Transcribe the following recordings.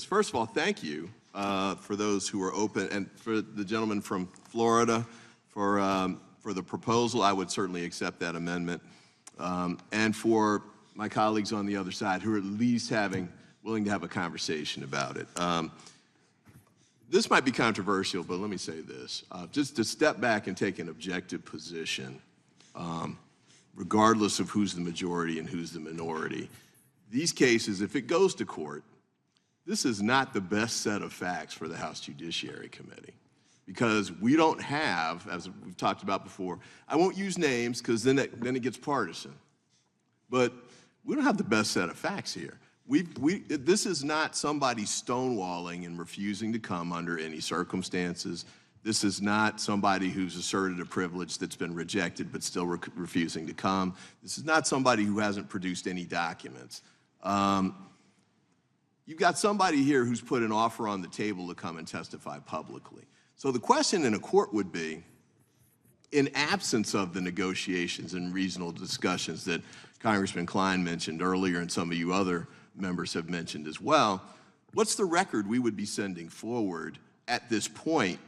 this. First of all, thank you for those who are open, and for the gentleman from Florida for the proposal. I would certainly accept that amendment. And for my colleagues on the other side who are at least willing to have a conversation about it. This might be controversial, but let me say this. Just to step back and take an objective position, regardless of who's the majority and who's the minority. These cases, if it goes to court, this is not the best set of facts for the House Judiciary Committee, because we don't have, as we've talked about before, I won't use names because then it gets partisan, but we don't have the best set of facts here. This is not somebody stonewalling and refusing to come under any circumstances. This is not somebody who's asserted a privilege that's been rejected but still refusing to come. This is not somebody who hasn't produced any documents. You've got somebody here who's put an offer on the table to come and testify publicly. So the question in a court would be, in absence of the negotiations and reasonable discussions that Congressman Klein mentioned earlier and some of you other members have mentioned as well, what's the record we would be sending forward at this point?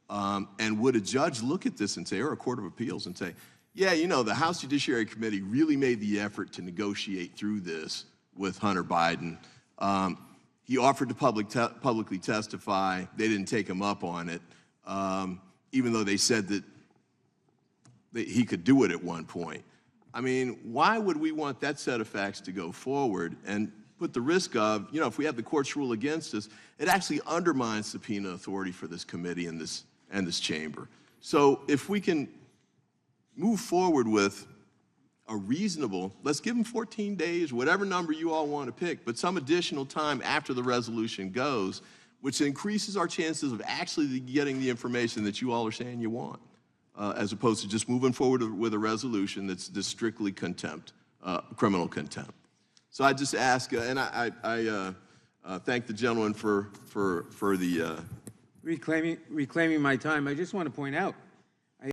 And would a judge look at this and say, or a court of appeals and say, yeah, you know, the House Judiciary Committee really made the effort to negotiate through this with Hunter Biden. He offered to publicly testify. They didn't take him up on it, even though they said that he could do it at one point. I mean, why would we want that set of facts to go forward and put the risk of, you know, if we have the courts rule against us, it actually undermines subpoena authority for this committee and this chamber. So if we can move forward with a reasonable, let's give them 14 days, whatever number you all want to pick, but some additional time after the resolution goes, which increases our chances of actually getting the information that you all are saying you want, as opposed to just moving forward with a resolution that's strictly contempt, criminal contempt. So I just ask, and I thank the gentleman for the... Reclaiming my time, I just want to point out